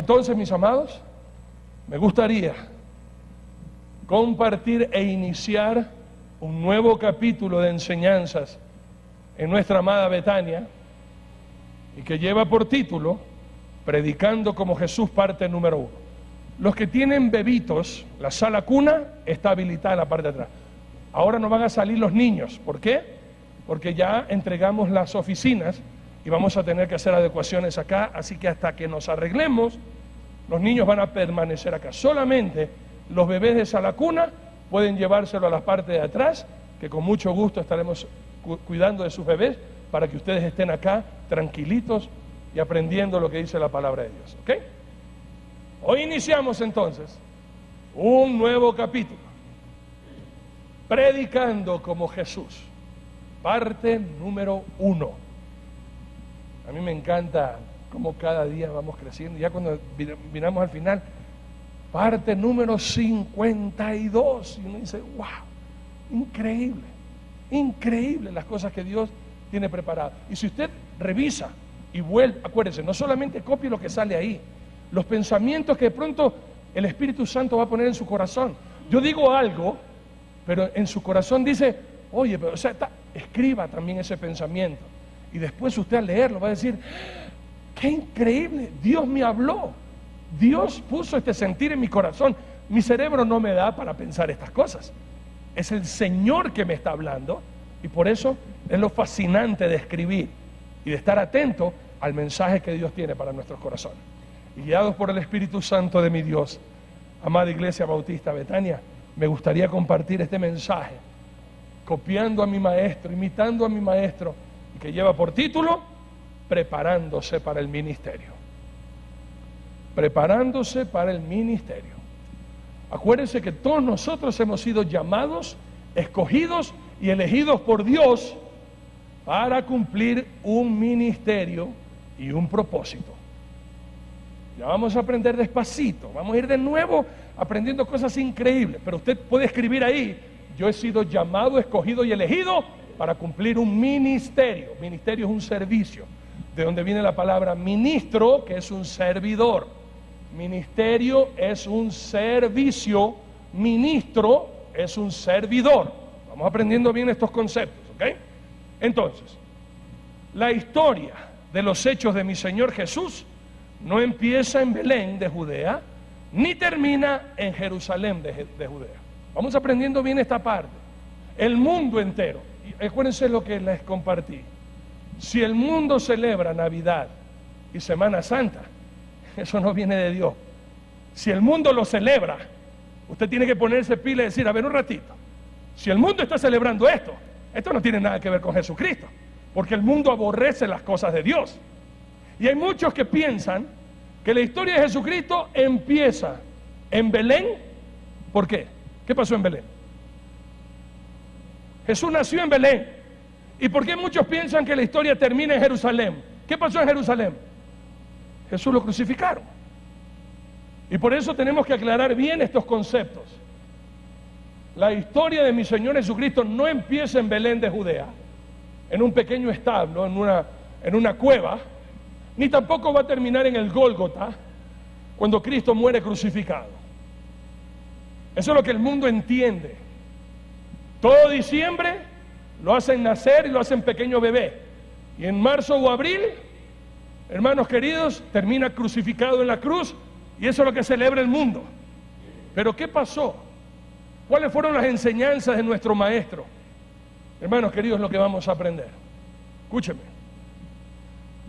Entonces, mis amados, me gustaría compartir e iniciar un nuevo capítulo de enseñanzas en nuestra amada Betania, y que lleva por título Predicando como Jesús, parte número 1. Los que tienen bebitos, la sala cuna está habilitada en la parte de atrás. Ahora no van a salir los niños. ¿Por qué? Porque ya entregamos las oficinas y vamos a tener que hacer adecuaciones acá, así que hasta que nos arreglemos, los niños van a permanecer acá. Solamente los bebés de sala cuna pueden llevárselo a la parte de atrás, que con mucho gusto estaremos cuidando de sus bebés para que ustedes estén acá tranquilitos y aprendiendo lo que dice la palabra de Dios. ¿Ok? Hoy iniciamos entonces un nuevo capítulo, Predicando como Jesús, parte número 1. A mí me encanta cómo cada día vamos creciendo. Ya cuando miramos al final, parte número 52, y uno dice, wow, increíble, increíble las cosas que Dios tiene preparadas. Y si usted revisa y vuelve, acuérdese, no solamente copie lo que sale ahí, los pensamientos que de pronto el Espíritu Santo va a poner en su corazón. Yo digo algo, pero en su corazón dice, oye, pero, o sea, escriba también ese pensamiento. Y después usted al leerlo va a decir, qué increíble, Dios me habló. Dios puso este sentir en mi corazón. Mi cerebro no me da para pensar estas cosas. Es el Señor que me está hablando, y por eso es lo fascinante de escribir y de estar atento al mensaje que Dios tiene para nuestros corazones. Y guiados por el Espíritu Santo de mi Dios, amada Iglesia Bautista Betania, me gustaría compartir este mensaje, copiando a mi maestro, imitando a mi maestro, que lleva por título Preparándose para el ministerio. Preparándose para el ministerio. Acuérdense que todos nosotros hemos sido llamados, escogidos y elegidos por Dios para cumplir un ministerio y un propósito. Ya vamos a aprender despacito, vamos a ir de nuevo aprendiendo cosas increíbles, pero usted puede escribir ahí, yo he sido llamado, escogido y elegido para cumplir un ministerio. Ministerio es un servicio, de donde viene la palabra ministro, que es un servidor. Ministerio es un servicio, ministro es un servidor. Vamos aprendiendo bien estos conceptos, ¿ok? Entonces, la historia de los hechos de mi Señor Jesús no empieza en Belén de Judea, ni termina en Jerusalén de Judea. Vamos aprendiendo bien esta parte. El mundo entero, y acuérdense lo que les compartí, si el mundo celebra Navidad y Semana Santa, eso no viene de Dios. Si el mundo lo celebra, usted tiene que ponerse pila y decir, a ver un ratito, si el mundo está celebrando esto no tiene nada que ver con Jesucristo, porque el mundo aborrece las cosas de Dios. Y hay muchos que piensan que la historia de Jesucristo empieza en Belén. ¿Por qué? ¿Qué pasó en Belén? Jesús nació en Belén. ¿Y por qué muchos piensan que la historia termina en Jerusalén? ¿Qué pasó en Jerusalén? Jesús lo crucificaron. Y por eso tenemos que aclarar bien estos conceptos. La historia de mi Señor Jesucristo no empieza en Belén de Judea, en un pequeño establo, en una cueva, ni tampoco va a terminar en el Gólgota, cuando Cristo muere crucificado. Eso es lo que el mundo entiende. Todo diciembre lo hacen nacer y lo hacen pequeño bebé. Y en marzo o abril, hermanos queridos, termina crucificado en la cruz, y eso es lo que celebra el mundo. Pero ¿qué pasó? ¿Cuáles fueron las enseñanzas de nuestro maestro? Hermanos queridos, lo que vamos a aprender. Escúcheme.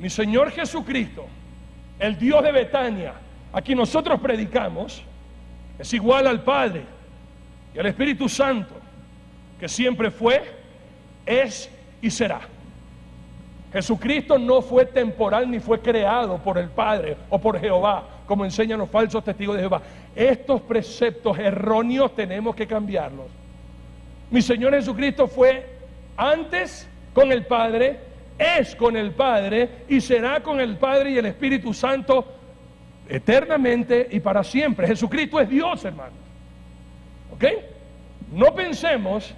Mi Señor Jesucristo, el Dios de Betania, a quien nosotros predicamos, es igual al Padre y al Espíritu Santo, que siempre fue, es y será. Jesucristo no fue temporal ni fue creado por el Padre o por Jehová, como enseñan los falsos testigos de Jehová. Estos preceptos erróneos tenemos que cambiarlos. Mi Señor Jesucristo fue antes con el Padre, es con el Padre y será con el Padre y el Espíritu Santo eternamente y para siempre. Jesucristo es Dios, hermanos. ¿Ok? No pensemos,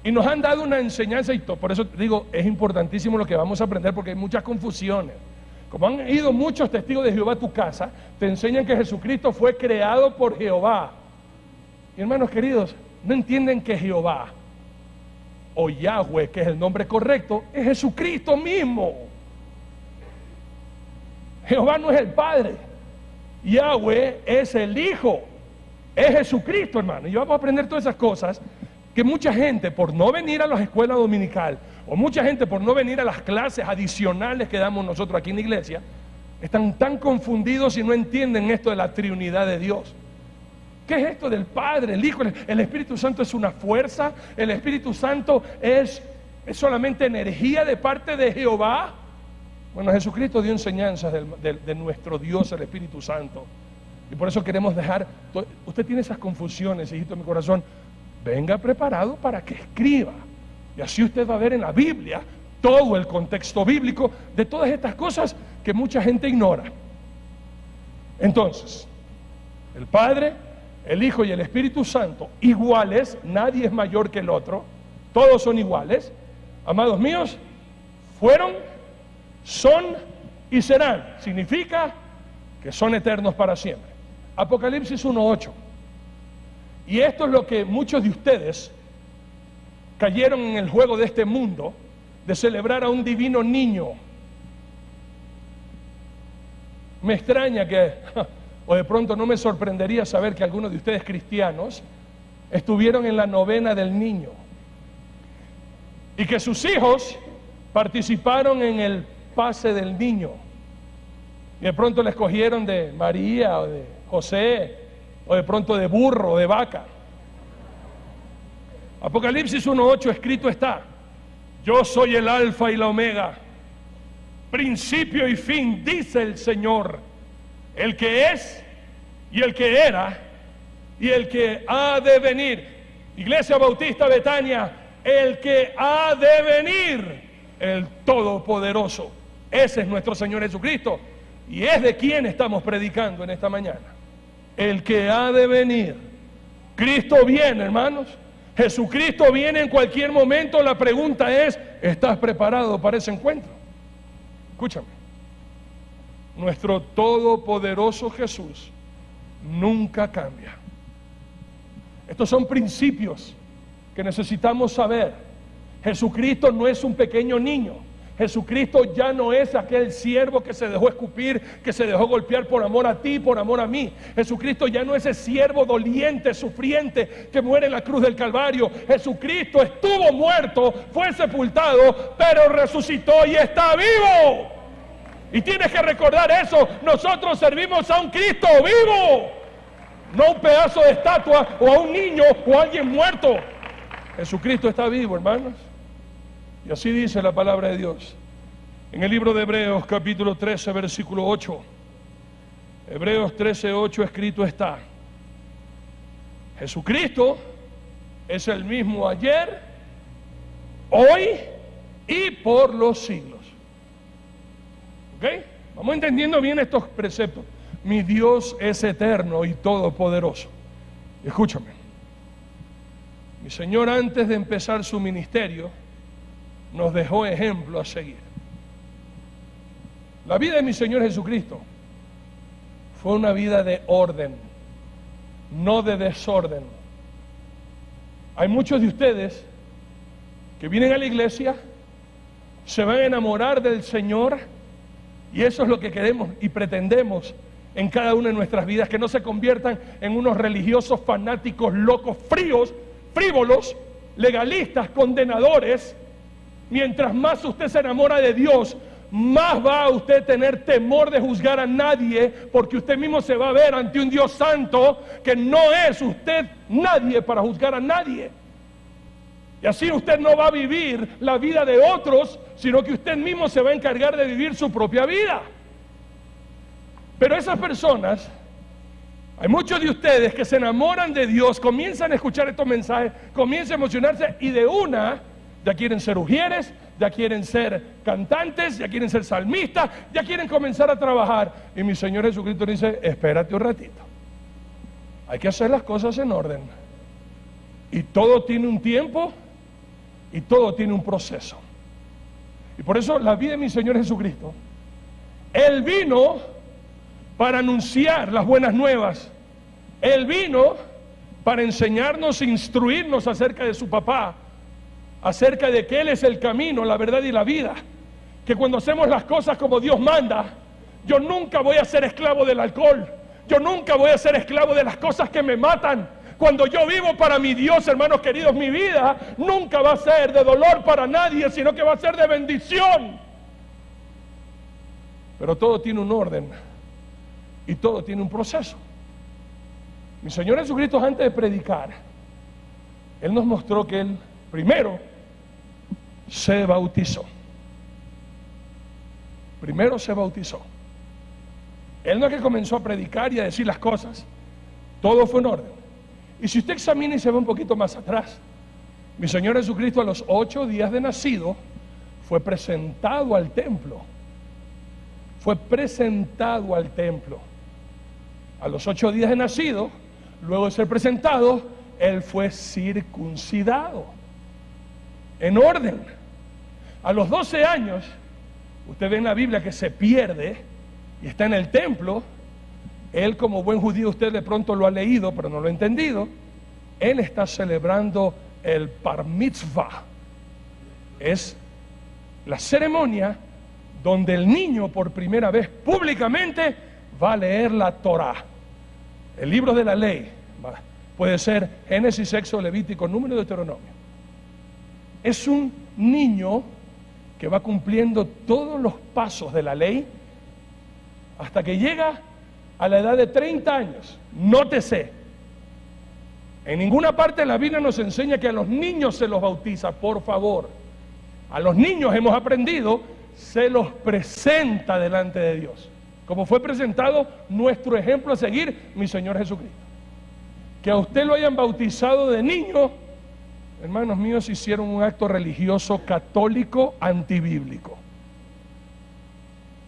y nos han dado una enseñanza, y por eso digo, es importantísimo lo que vamos a aprender, porque hay muchas confusiones. Como han ido muchos testigos de Jehová a tu casa, te enseñan que Jesucristo fue creado por Jehová. Y hermanos queridos, no entienden que Jehová o Yahweh, que es el nombre correcto, es Jesucristo mismo. Jehová no es el Padre, Yahweh es el Hijo, es Jesucristo, hermano. Y vamos a aprender todas esas cosas que mucha gente, por no venir a las escuelas dominical, o mucha gente por no venir a las clases adicionales que damos nosotros aquí en la iglesia, están tan confundidos y no entienden esto de la Trinidad de Dios. ¿Qué es esto del Padre, el Hijo? El Espíritu Santo es una fuerza, el Espíritu Santo es solamente energía de parte de Jehová. Bueno, Jesucristo dio enseñanzas de nuestro Dios, el Espíritu Santo. Y por eso queremos dejar, usted tiene esas confusiones, hijito de mi corazón, venga preparado para que escriba. Y así usted va a ver en la Biblia todo el contexto bíblico de todas estas cosas que mucha gente ignora. Entonces, el Padre, el Hijo y el Espíritu Santo, iguales, nadie es mayor que el otro, todos son iguales. Amados míos, fueron, son y serán. Significa que son eternos para siempre. Apocalipsis 1:8. Y esto es lo que muchos de ustedes cayeron en el juego de este mundo, de celebrar a un divino niño. Me extraña que, o de pronto no me sorprendería saber que algunos de ustedes cristianos estuvieron en la novena del niño y que sus hijos participaron en el pase del niño y de pronto les cogieron de María o de José o de pronto de burro o de vaca. Apocalipsis 1:8 escrito está: yo soy el alfa y la omega, principio y fin, dice el Señor, el que es y el que era y el que ha de venir. Iglesia Bautista Betania, el que ha de venir, el Todopoderoso. Ese es nuestro Señor Jesucristo y es de quien estamos predicando en esta mañana. El que ha de venir. Cristo viene, hermanos. Jesucristo viene en cualquier momento. La pregunta es, ¿estás preparado para ese encuentro? Escúchame. Nuestro todopoderoso Jesús nunca cambia. Estos son principios que necesitamos saber. Jesucristo no es un pequeño niño. Jesucristo ya no es aquel siervo que se dejó escupir, que se dejó golpear por amor a ti, por amor a mí. Jesucristo ya no es ese siervo doliente, sufriente, que muere en la cruz del Calvario. Jesucristo estuvo muerto, fue sepultado, pero resucitó y está vivo. Y tienes que recordar eso. Nosotros servimos a un Cristo vivo, no un pedazo de estatua o a un niño o a alguien muerto. Jesucristo está vivo, hermanos. Y así dice la palabra de Dios en el libro de Hebreos capítulo 13 versículo 8. Hebreos 13:8 escrito está: Jesucristo es el mismo ayer, hoy y por los siglos. ¿Ok? Vamos entendiendo bien estos preceptos. Mi Dios es eterno y todopoderoso. Escúchame. Mi Señor, antes de empezar su ministerio, nos dejó ejemplo a seguir. La vida de mi Señor Jesucristo fue una vida de orden, no de desorden. Hay muchos de ustedes que vienen a la iglesia, se van a enamorar del Señor, y eso es lo que queremos y pretendemos en cada una de nuestras vidas, que no se conviertan en unos religiosos fanáticos locos, fríos, frívolos, legalistas, condenadores. Mientras más usted se enamora de Dios, más va a usted tener temor de juzgar a nadie, porque usted mismo se va a ver ante un Dios santo que no es usted nadie para juzgar a nadie. Y así usted no va a vivir la vida de otros, sino que usted mismo se va a encargar de vivir su propia vida. Pero esas personas, hay muchos de ustedes que se enamoran de Dios, comienzan a escuchar estos mensajes, comienzan a emocionarse y de una ya quieren ser ujieres, ya quieren ser cantantes, ya quieren ser salmistas, ya quieren comenzar a trabajar. Y mi Señor Jesucristo dice: espérate un ratito, hay que hacer las cosas en orden. Y todo tiene un tiempo y todo tiene un proceso. Y por eso la vida de mi Señor Jesucristo Él vino para anunciar las buenas nuevas. Él vino para enseñarnos, instruirnos acerca de su papá, acerca de que Él es el camino, la verdad y la vida. Que cuando hacemos las cosas como Dios manda, yo nunca voy a ser esclavo del alcohol, yo nunca voy a ser esclavo de las cosas que me matan. Cuando yo vivo para mi Dios, hermanos queridos, mi vida nunca va a ser de dolor para nadie, sino que va a ser de bendición. Pero todo tiene un orden y todo tiene un proceso. Mi Señor Jesucristo, antes de predicar, Él nos mostró que Él primero se bautizó. Primero se bautizó. Él no es que comenzó a predicar y a decir las cosas. Todo fue en orden. Y si usted examina y se va un poquito más atrás, mi Señor Jesucristo a los 8 días de nacido fue presentado al templo. Fue presentado al templo. A los 8 días de nacido, luego de ser presentado, Él fue circuncidado. En orden. A los 12 años, usted ve en la Biblia que se pierde y está en el templo. Él, como buen judío, usted de pronto lo ha leído, pero no lo ha entendido. Él está celebrando el Bar Mitzvah. Es la ceremonia donde el niño por primera vez públicamente va a leer la Torah, el libro de la ley. Puede ser Génesis, Éxodo, Levítico, Número, Deuteronomio. Es un niño que va cumpliendo todos los pasos de la ley hasta que llega a la edad de 30 años. Nótese, en ninguna parte de la Biblia nos enseña que a los niños se los bautiza, por favor. A los niños hemos aprendido, se los presenta delante de Dios, como fue presentado nuestro ejemplo a seguir, mi Señor Jesucristo. Que a usted lo hayan bautizado de niño, hermanos míos, hicieron un acto religioso católico antibíblico.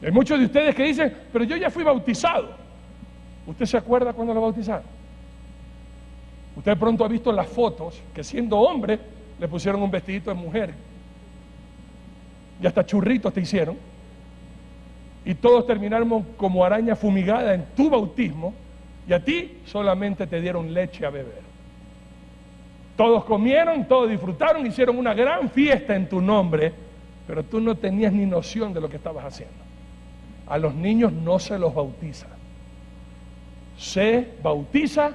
Hay muchos de ustedes que dicen, pero yo ya fui bautizado. ¿Usted se acuerda cuando lo bautizaron? Usted de pronto ha visto las fotos que siendo hombre le pusieron un vestidito de mujer y hasta churritos te hicieron, y todos terminaron como araña fumigada en tu bautismo, y a ti solamente te dieron leche a beber. Todos comieron, todos disfrutaron, hicieron una gran fiesta en tu nombre, pero tú no tenías ni noción de lo que estabas haciendo. A los niños no se los bautiza. Se bautiza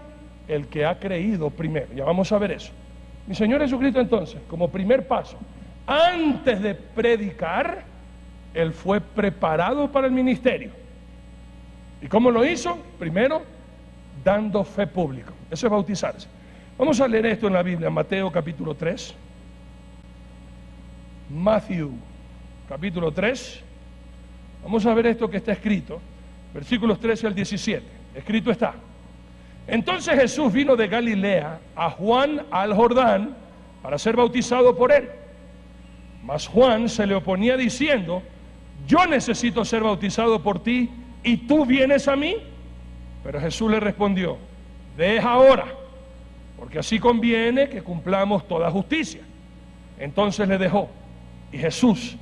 el que ha creído primero. Ya vamos a ver eso. Mi Señor Jesucristo, entonces, como primer paso, antes de predicar, Él fue preparado para el ministerio. ¿Y cómo lo hizo? Primero, dando fe pública. Eso es bautizarse. Vamos a leer esto en la Biblia, Mateo capítulo 3. Matthew capítulo 3. Vamos a ver esto que está escrito, versículos 13 al 17. Escrito está: entonces Jesús vino de Galilea a Juan al Jordán para ser bautizado por él. Mas Juan se le oponía diciendo: yo necesito ser bautizado por ti, ¿y tú vienes a mí? Pero Jesús le respondió: deja ahora, porque así conviene que cumplamos toda justicia. Entonces le dejó. Y Jesús,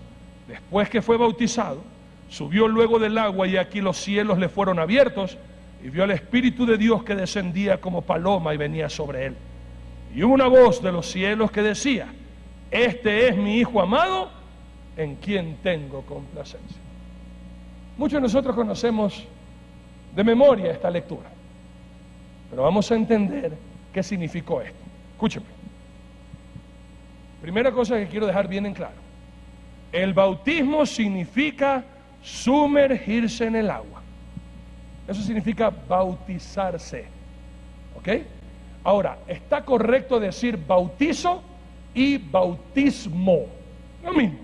después que fue bautizado, subió luego del agua, y aquí los cielos le fueron abiertos, y vio al Espíritu de Dios que descendía como paloma y venía sobre él. Y hubo una voz de los cielos que decía: este es mi Hijo amado, en quien tengo complacencia. Muchos de nosotros conocemos de memoria esta lectura, pero vamos a entender qué significó esto. Escúcheme. Primera cosa que quiero dejar bien en claro: el bautismo significa sumergirse en el agua. Eso significa bautizarse. ¿Ok? Ahora, está correcto decir bautizo y bautismo, lo mismo.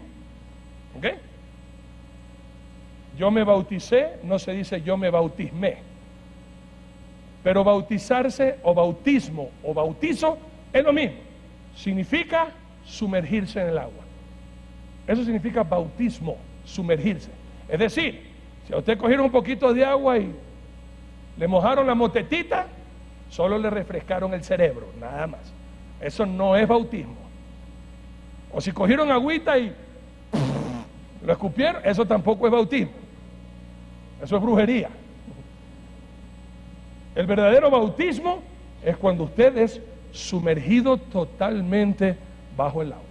¿Ok? Yo me bauticé, no se dice yo me bautismé. Pero bautizarse o bautismo o bautizo es lo mismo. Significa sumergirse en el agua. Eso significa bautismo, sumergirse. Es decir, si a usted cogieron un poquito de agua y le mojaron la motetita, solo le refrescaron el cerebro, nada más. Eso no es bautismo. O si cogieron agüita y lo escupieron, eso tampoco es bautismo. Eso es brujería. El verdadero bautismo es cuando usted es sumergido totalmente bajo el agua.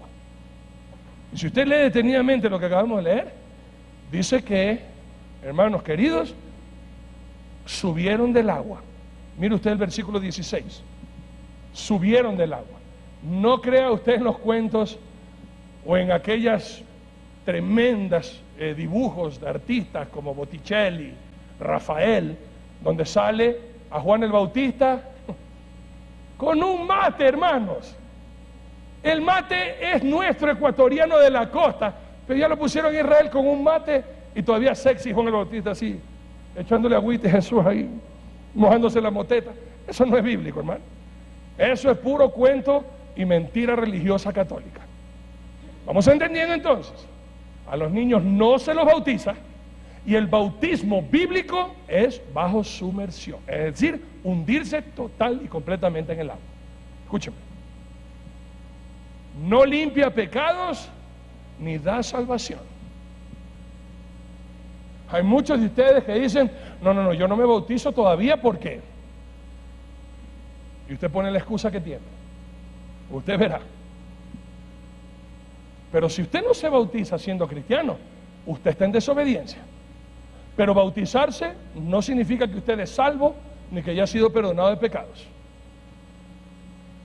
Y si usted lee detenidamente lo que acabamos de leer, dice que, hermanos queridos, subieron del agua. Mire usted el versículo 16. Subieron del agua. No crea usted en los cuentos o en aquellas tremendas dibujos de artistas como Botticelli, Rafael, donde sale a Juan el Bautista con un mate, hermanos. El mate es nuestro ecuatoriano de la costa, pero ya lo pusieron en Israel con un mate y todavía sexy Juan el Bautista así, echándole agüita a Jesús ahí, mojándose la moteta. Eso no es bíblico, hermano. Eso es puro cuento y mentira religiosa católica. Vamos entendiendo entonces. A los niños no se los bautiza y el bautismo bíblico es bajo sumersión, es decir, hundirse total y completamente en el agua. Escúcheme. No limpia pecados ni da salvación. Hay muchos de ustedes que dicen, no, yo no me bautizo todavía, ¿por qué? Y usted pone la excusa que tiene. Usted verá. Pero si usted no se bautiza siendo cristiano, usted está en desobediencia. Pero bautizarse no significa que usted es salvo ni que haya sido perdonado de pecados.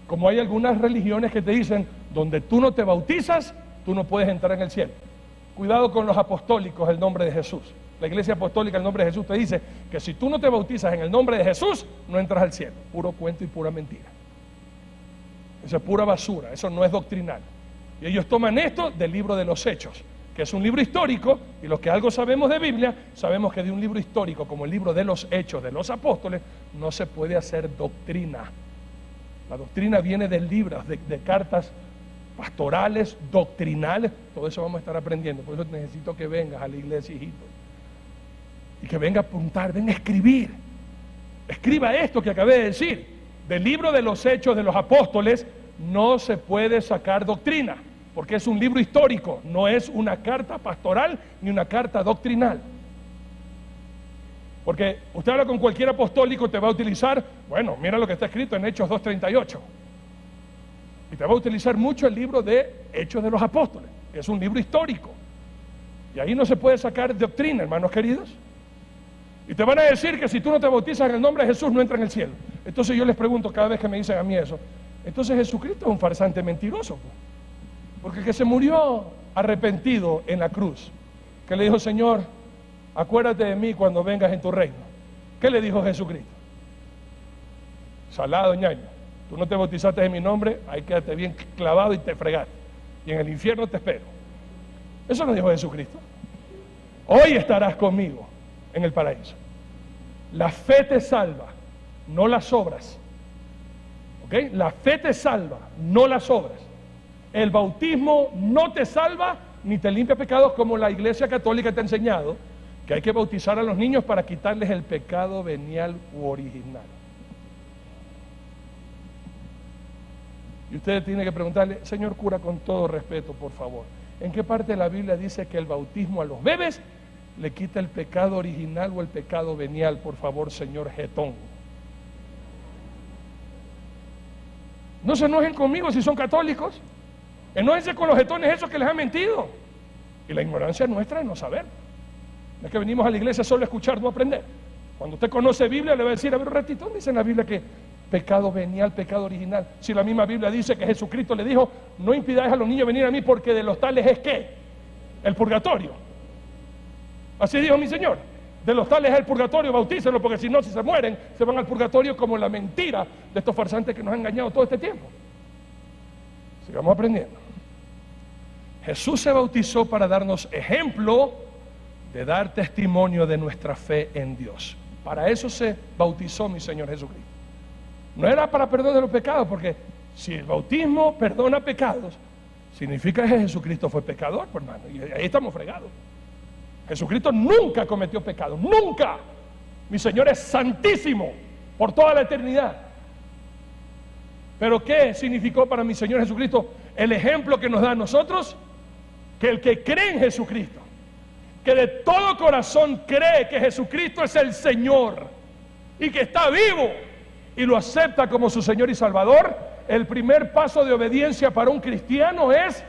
Como hay algunas religiones que te dicen, donde tú no te bautizas, tú no puedes entrar en el cielo. Cuidado con los apostólicos, el nombre de Jesús. La iglesia apostólica, el nombre de Jesús, te dice que si tú no te bautizas en el nombre de Jesús, no entras al cielo. Puro cuento y pura mentira. Eso es pura basura, eso no es doctrinal. Y ellos toman esto del libro de los Hechos, que es un libro histórico, y los que algo sabemos de Biblia, sabemos que de un libro histórico como el libro de los Hechos de los Apóstoles, no se puede hacer doctrina. La doctrina viene de libros, de cartas pastorales, doctrinales, todo eso vamos a estar aprendiendo. Por eso necesito que vengas a la iglesia, hijito, y que venga a apuntar, venga a escribir. Escriba esto que acabé de decir. Del libro de los Hechos de los Apóstoles no se puede sacar doctrina, porque es un libro histórico, no es una carta pastoral ni una carta doctrinal. Porque usted habla con cualquier apostólico, te va a utilizar, bueno, mira lo que está escrito en Hechos 2:38. Y te va a utilizar mucho el libro de Hechos de los Apóstoles, que es un libro histórico. Y ahí no se puede sacar doctrina, hermanos queridos. Y te van a decir que si tú no te bautizas en el nombre de Jesús, no entras en el cielo. Entonces yo les pregunto cada vez que me dicen a mí eso, entonces Jesucristo es un farsante mentiroso, porque el que se murió arrepentido en la cruz, que le dijo, Señor, acuérdate de mí cuando vengas en tu reino. ¿Qué le dijo Jesucristo? Salado, ñaño, tú no te bautizaste en mi nombre, ahí quédate bien clavado y te fregaste, y en el infierno te espero. Eso no dijo Jesucristo. Hoy estarás conmigo en el paraíso. La fe te salva, no las obras. ¿Ok? La fe te salva, no las obras. El bautismo no te salva ni te limpia pecados, como la iglesia católica te ha enseñado que hay que bautizar a los niños para quitarles el pecado venial u original. Y usted tiene que preguntarle, señor cura, con todo respeto, por favor, ¿en qué parte de la Biblia dice que el bautismo a los bebés le quita el pecado original o el pecado venial? Por favor, señor jetón. No se enojen conmigo si son católicos. Enójense con los jetones esos que les han mentido. Y la ignorancia nuestra es no saber. Es que venimos a la iglesia solo a escuchar, no a aprender. Cuando usted conoce Biblia, le va a decir, a ver un ratito, ¿dónde dice en la Biblia que pecado venial, pecado original? Si la misma Biblia dice que Jesucristo le dijo, no impidáis a los niños venir a mí, porque de los tales es ¿qué? El purgatorio. Así dijo mi Señor. De los tales es el purgatorio, bautícenlo, porque si no, si se mueren, se van al purgatorio, como la mentira de estos farsantes que nos han engañado todo este tiempo. Sigamos aprendiendo. Jesús se bautizó para darnos ejemplo de dar testimonio de nuestra fe en Dios. Para eso se bautizó mi Señor Jesucristo. No era para perdón de los pecados, porque si el bautismo perdona pecados, significa que Jesucristo fue pecador, pues, hermano, y ahí estamos fregados. Jesucristo nunca cometió pecado, nunca. Mi Señor es santísimo por toda la eternidad. Pero ¿qué significó para mi Señor Jesucristo el ejemplo que nos da a nosotros? Que el que cree en Jesucristo, que de todo corazón cree que Jesucristo es el Señor y que está vivo y lo acepta como su Señor y Salvador, el primer paso de obediencia para un cristiano es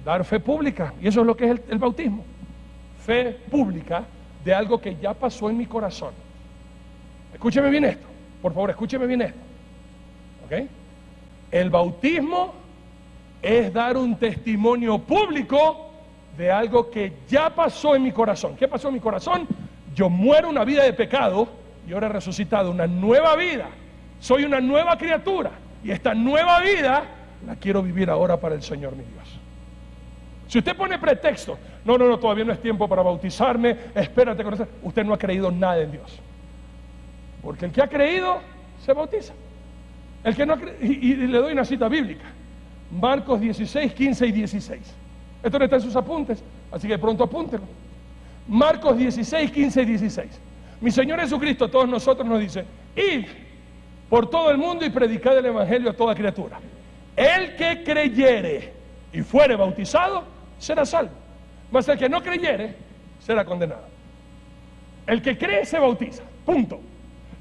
dar fe pública. Y eso es lo que es el bautismo. Fe pública de algo que ya pasó en mi corazón. Escúcheme bien esto, por favor, escúcheme bien esto. ¿Ok? El bautismo es dar un testimonio público de algo que ya pasó en mi corazón. ¿Qué pasó en mi corazón? Yo muero una vida de pecado y ahora he resucitado una nueva vida. Soy una nueva criatura y esta nueva vida la quiero vivir ahora para el Señor mi Dios. Si usted pone pretexto, no, todavía no es tiempo para bautizarme, espérate con eso, usted no ha creído nada en Dios. Porque el que ha creído se bautiza. El que no ha creído, y le doy una cita bíblica, Marcos 16, 15 y 16. Esto no está en sus apuntes, así que pronto apúntenlo. Marcos 16, 15 y 16. Mi Señor Jesucristo a todos nosotros nos dice: id por todo el mundo y predicad el evangelio a toda criatura. El que creyere y fuere bautizado será salvo, mas el que no creyere será condenado. El que cree se bautiza, punto.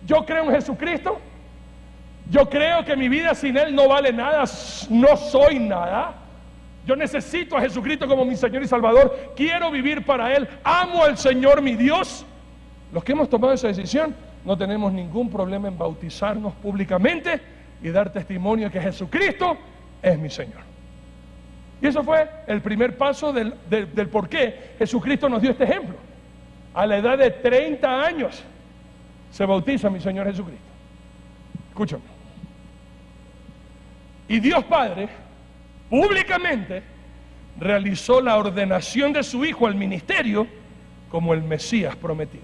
Yo creo en Jesucristo, yo creo que mi vida sin Él no vale nada, no soy nada. Yo necesito a Jesucristo como mi Señor y Salvador, quiero vivir para Él, amo al Señor mi Dios. Los que hemos tomado esa decisión no tenemos ningún problema en bautizarnos públicamente y dar testimonio que Jesucristo es mi Señor. Y eso fue el primer paso del por qué Jesucristo nos dio este ejemplo. A la edad de 30 años se bautiza mi Señor Jesucristo. Escúchame. Y Dios Padre públicamente realizó la ordenación de su Hijo al ministerio como el Mesías prometido.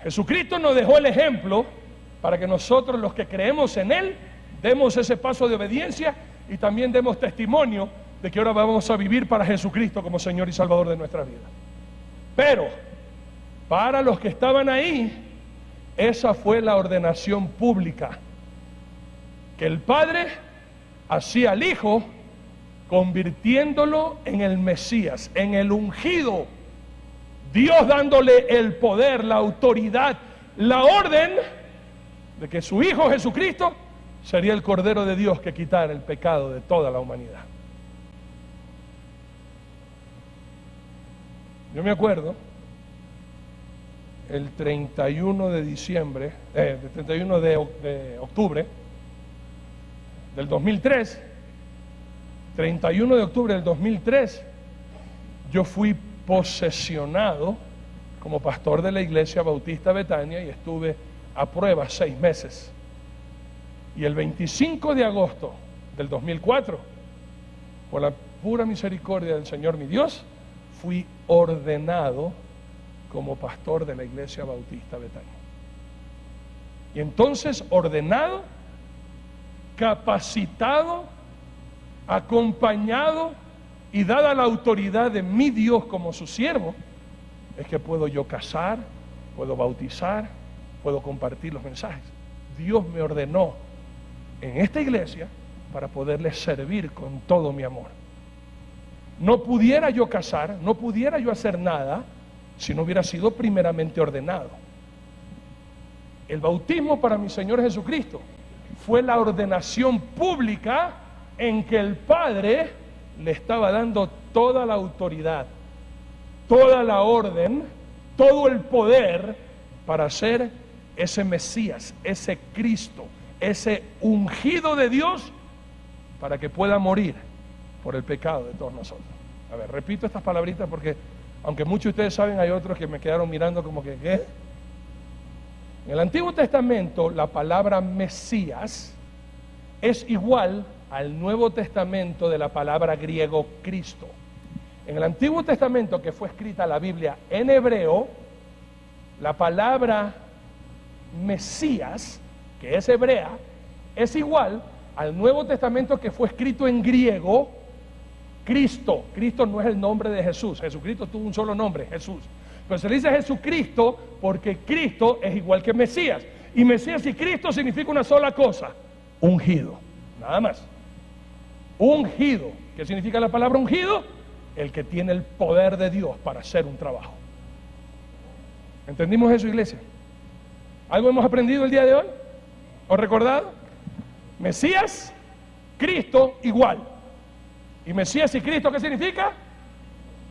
Jesucristo nos dejó el ejemplo para que nosotros, los que creemos en Él, demos ese paso de obediencia y también demos testimonio de que ahora vamos a vivir para Jesucristo como Señor y Salvador de nuestra vida. Pero para los que estaban ahí, esa fue la ordenación pública que el Padre hacía al Hijo, convirtiéndolo en el Mesías, en el ungido. Dios dándole el poder, la autoridad, la orden de que su Hijo Jesucristo sería el Cordero de Dios que quitara el pecado de toda la humanidad. Yo me acuerdo el 31 de diciembre, el 31 de octubre del 2003, 31 de octubre del 2003, yo fui posesionado como pastor de la Iglesia Bautista Betania y estuve a prueba 6 meses. Y el 25 de agosto del 2004, por la pura misericordia del Señor mi Dios, fui ordenado como pastor de la Iglesia Bautista Betania. Y entonces ordenado, capacitado, acompañado y dada la autoridad de mi Dios como su siervo, es que puedo yo casar, puedo bautizar, puedo compartir los mensajes. Dios me ordenó en esta iglesia para poderles servir con todo mi amor. No pudiera yo casar, no pudiera yo hacer nada si no hubiera sido primeramente ordenado. El bautismo para mi Señor Jesucristo fue la ordenación pública en que el Padre le estaba dando toda la autoridad, toda la orden, todo el poder para ser ese Mesías, ese Cristo, ese ungido de Dios, para que pueda morir por el pecado de todos nosotros. A ver, repito estas palabritas porque aunque muchos de ustedes saben, hay otros que me quedaron mirando como que ¿qué? En el Antiguo Testamento la palabra Mesías es igual al Nuevo Testamento de la palabra griego Cristo. En el Antiguo Testamento, que fue escrita la Biblia en hebreo, la palabra Mesías, que es hebrea, es igual al Nuevo Testamento que fue escrito en griego, Cristo. Cristo no es el nombre de Jesús. Jesucristo tuvo un solo nombre, Jesús. Pero se le dice Jesucristo porque Cristo es igual que Mesías. Y Mesías y Cristo significa una sola cosa: ungido. Nada más. Ungido. ¿Qué significa la palabra ungido? el que tiene el poder de Dios para hacer un trabajo. ¿Entendimos eso, iglesia? ¿Algo hemos aprendido el día de hoy? ¿O recordado? Mesías, Cristo igual. ¿Y Mesías y Cristo qué significa?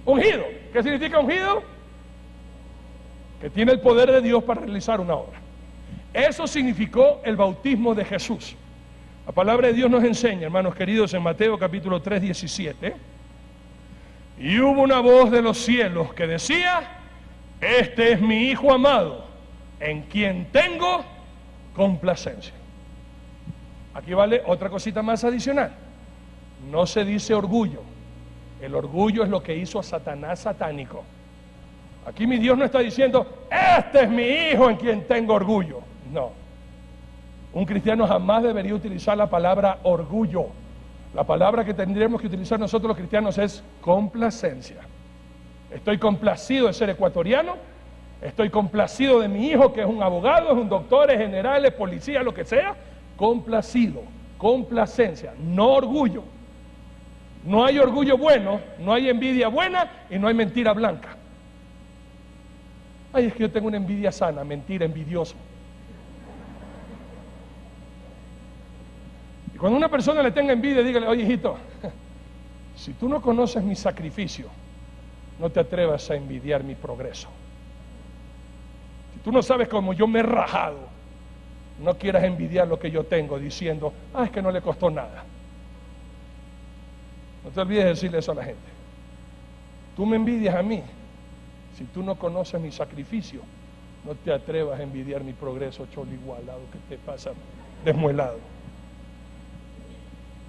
Ungido. ¿Qué significa ungido? Que tiene el poder de Dios para realizar una obra. Eso significó el bautismo de Jesús. La palabra de Dios nos enseña, hermanos queridos, en Mateo capítulo 3, 17. Y hubo una voz de los cielos que decía: este es mi Hijo amado, en quien tengo complacencia. Aquí vale otra cosita más adicional. No se dice orgullo. El orgullo es lo que hizo a Satanás satánico. Aquí mi Dios no está diciendo: este es mi Hijo en quien tengo orgullo. No. Un cristiano jamás debería utilizar la palabra orgullo. La palabra que tendríamos que utilizar nosotros los cristianos es complacencia. Estoy complacido de ser ecuatoriano. Estoy complacido de mi hijo, que es un abogado, es un doctor, es general, es policía, lo que sea. Complacido, complacencia, no orgullo. No hay orgullo bueno, no hay envidia buena y no hay mentira blanca. Ay, es que yo tengo una envidia sana. Mentira, envidioso. Y cuando una persona le tenga envidia, dígale: oye, hijito, si tú no conoces mi sacrificio, no te atrevas a envidiar mi progreso. Si tú no sabes cómo yo me he rajado, no quieras envidiar lo que yo tengo diciendo: es que no le costó nada. No te olvides de decirle eso a la gente. Tú me envidias a mí. Si tú no conoces mi sacrificio, no te atrevas a envidiar mi progreso, cholo igualado, que te pasa desmuelado.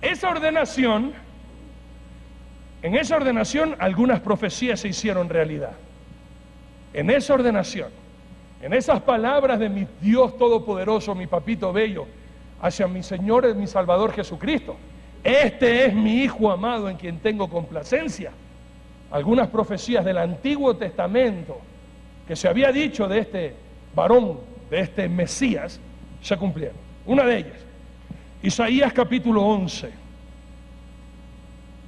Esa ordenación, en esa ordenación algunas profecías se hicieron realidad. En esa ordenación, en esas palabras de mi Dios Todopoderoso, mi papito bello, hacia mi Señor, mi Salvador Jesucristo: este es mi Hijo amado en quien tengo complacencia. Algunas profecías del Antiguo Testamento que se había dicho de este varón, de este Mesías, se cumplieron. Una de ellas, Isaías capítulo 11.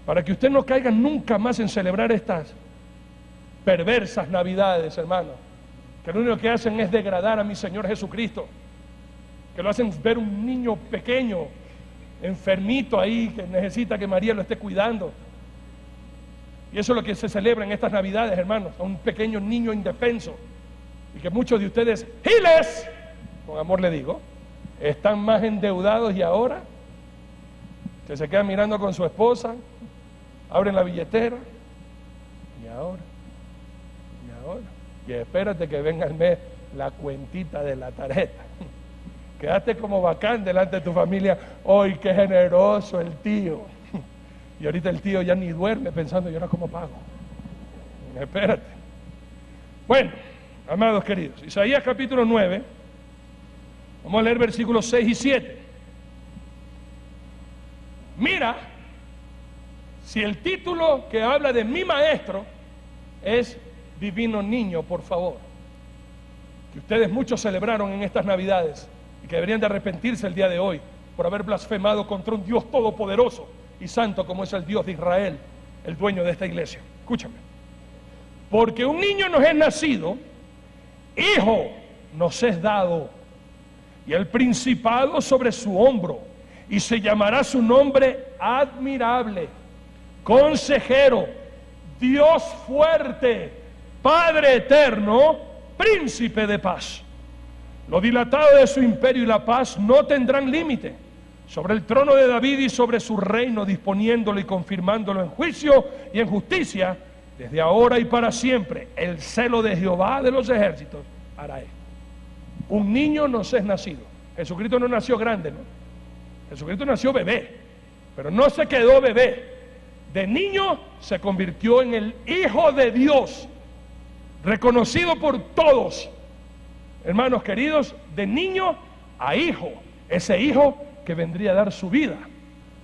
Para que usted no caiga nunca más en celebrar estas perversas navidades, hermano, que lo único que hacen es degradar a mi Señor Jesucristo, que lo hacen ver un niño pequeño, enfermito ahí, que necesita que María lo esté cuidando. Y eso es lo que se celebra en estas navidades, hermanos, a un pequeño niño indefenso. Y que muchos de ustedes, giles, con amor le digo, están más endeudados y ahora que se quedan mirando con su esposa, abren la billetera, y ahora, y espérate que venga el mes la cuentita de la tarjeta. Quedaste como bacán delante de tu familia: ¡ay, qué generoso el tío! Y ahorita el tío ya ni duerme pensando: ¿y ahora cómo pago? Espérate. Bueno, amados queridos, Isaías capítulo 9, vamos a leer versículos 6 y 7. Mira, si el título que habla de mi maestro es Divino Niño, por favor, que ustedes muchos celebraron en estas navidades y que deberían de arrepentirse el día de hoy por haber blasfemado contra un Dios todopoderoso y santo como es el Dios de Israel, el dueño de esta iglesia. Escúchame: porque un niño nos es nacido, hijo nos es dado, y el principado sobre su hombro, y se llamará su nombre admirable, consejero, Dios fuerte, Padre eterno, príncipe de paz. Lo dilatado de su imperio y la paz no tendrán límite sobre el trono de David y sobre su reino, disponiéndolo y confirmándolo en juicio y en justicia desde ahora y para siempre. El celo de Jehová de los ejércitos hará esto. Un niño nos es nacido. Jesucristo no nació grande, ¿no? Jesucristo nació bebé, pero no se quedó bebé. De niño se convirtió en el Hijo de Dios, reconocido por todos. Hermanos queridos, de niño a hijo, ese hijo que vendría a dar su vida